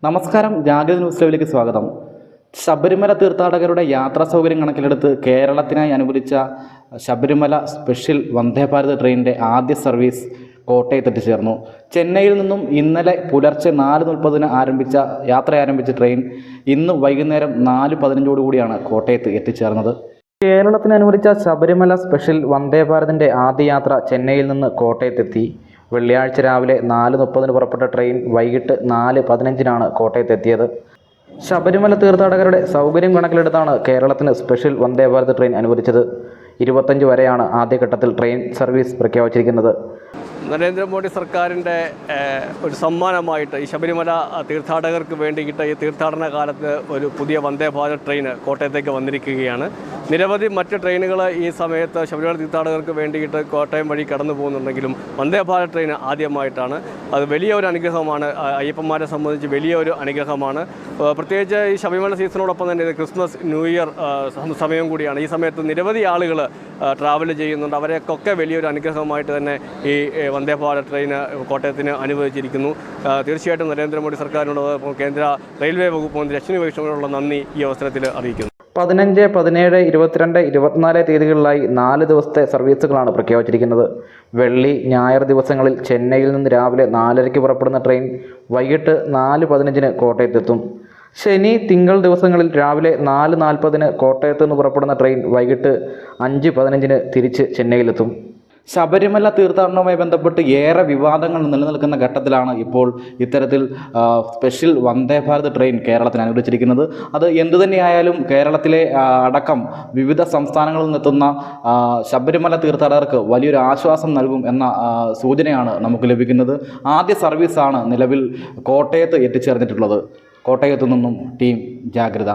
നമസ്കാരം, ജാഗ്രത ന്യൂസ് ലൈവിലേക്ക് സ്വാഗതം. ശബരിമല തീർത്ഥാടകരുടെ യാത്രാ സൗകര്യം കണക്കിലെടുത്ത് കേരളത്തിനായി അനുവദിച്ച ശബരിമല സ്പെഷ്യൽ വന്ദേ ഭാരത് ട്രെയിനിൻ്റെ ആദ്യ സർവീസ് കോട്ടയത്ത് എത്തിച്ചേർന്നു. ചെന്നൈയിൽ നിന്നും ഇന്നലെ പുലർച്ചെ 4:30 യാത്ര ആരംഭിച്ച ട്രെയിൻ ഇന്ന് വൈകുന്നേരം 4:15 കോട്ടയത്ത് എത്തിച്ചേർന്നത്. കേരളത്തിന് അനുവദിച്ച ശബരിമല സ്പെഷ്യൽ വന്ദേ ഭാരതിൻ്റെ ആദ്യ യാത്ര ചെന്നൈയിൽ നിന്ന് കോട്ടയത്തെത്തി. വെള്ളിയാഴ്ച രാവിലെ 4:30 പുറപ്പെട്ട ട്രെയിൻ വൈകിട്ട് 4:15 കോട്ടയത്തെത്തിയത്. ശബരിമല തീർത്ഥാടകരുടെ സൗകര്യം കണക്കിലെടുത്താണ് കേരളത്തിന് സ്പെഷ്യൽ വന്ദേ ഭാരത് ട്രെയിൻ അനുവദിച്ചത്. 25 വരെയാണ് ആദ്യഘട്ടത്തിൽ ട്രെയിൻ സർവീസ് പ്രഖ്യാപിച്ചിരിക്കുന്നത്. നരേന്ദ്രമോദി സർക്കാരിൻ്റെ ഒരു സമ്മാനമായിട്ട് ഈ ശബരിമല തീർത്ഥാടകർക്ക് വേണ്ടിയിട്ട് ഈ തീർത്ഥാടന കാലത്ത് ഒരു പുതിയ വന്ദേ ഭാരത് ട്രെയിൻ കോട്ടയത്തേക്ക് വന്നിരിക്കുകയാണ്. നിരവധി മറ്റ് ട്രെയിനുകൾ ഈ സമയത്ത് ശബരിമല തീർത്ഥാടകർക്ക് വേണ്ടിയിട്ട് കോട്ടയം വഴി കടന്നു പോകുന്നുണ്ടെങ്കിലും വന്ദേ ഭാരത് ട്രെയിൻ ആദ്യമായിട്ടാണ്. അത് വലിയൊരു അനുഗ്രഹമാണ്, അയ്യപ്പന്മാരെ സംബന്ധിച്ച് വലിയൊരു അനുഗ്രഹമാണ്. പ്രത്യേകിച്ച് ഈ ശബരിമല സീസണോടൊപ്പം തന്നെ ഇത് ക്രിസ്മസ്, ന്യൂ ഇയർ സമയം കൂടിയാണ്. ഈ സമയത്ത് നിരവധി ആളുകൾ ട്രാവൽ ചെയ്യുന്നുണ്ട്. അവരെയൊക്കെ വലിയൊരു അനുഗ്രഹമായിട്ട് തന്നെ ഈ വന്ദേ ഭാരത് ട്രെയിൻ കോട്ടയത്തിന് അനുവദിച്ചിരിക്കുന്നു. തീർച്ചയായിട്ടും നരേന്ദ്രമോദി സർക്കാരിനോട് കേന്ദ്ര റെയിൽവേ വകുപ്പ് മന്ത്രി അശ്വിനി വൈഷ്ണവിനോടുള്ള നന്ദി ഈ അവസരത്തിൽ അറിയിക്കുന്നു. 15, 17, 22, 24 തീയതികളിലായി 4 ദിവസത്തെ സർവീസുകളാണ് പ്രഖ്യാപിച്ചിരിക്കുന്നത്. വെള്ളി, ഞായർ ദിവസങ്ങളിൽ ചെന്നൈയിൽ നിന്ന് രാവിലെ 4:30 പുറപ്പെടുന്ന ട്രെയിൻ വൈകിട്ട് 4:15 കോട്ടയത്തെത്തും. ശനി, തിങ്കൾ ദിവസങ്ങളിൽ രാവിലെ 4:40 കോട്ടയത്ത് നിന്ന് പുറപ്പെടുന്ന ട്രെയിൻ വൈകിട്ട് 5:15 തിരിച്ച് ചെന്നൈയിലെത്തും. ശബരിമല തീർത്ഥാടനവുമായി ബന്ധപ്പെട്ട് ഏറെ വിവാദങ്ങൾ നിലനിൽക്കുന്ന ഘട്ടത്തിലാണ് ഇപ്പോൾ ഇത്തരത്തിൽ സ്പെഷ്യൽ വന്ദേ ഭാരത് ട്രെയിൻ കേരളത്തിന് അനുവദിച്ചിരിക്കുന്നത്. അത് എന്തുതന്നെയായാലും കേരളത്തിലെ അടക്കം വിവിധ സംസ്ഥാനങ്ങളിൽ നിന്നെത്തുന്ന ശബരിമല തീർത്ഥാടകർക്ക് വലിയൊരു ആശ്വാസം നൽകും എന്ന സൂചനയാണ് നമുക്ക് ലഭിക്കുന്നത്. ആദ്യ സർവീസാണ് നിലവിൽ കോട്ടയത്ത് എത്തിച്ചേർന്നിട്ടുള്ളത്. കോട്ടയത്തു നിന്നും ടീം ജാഗ്രത.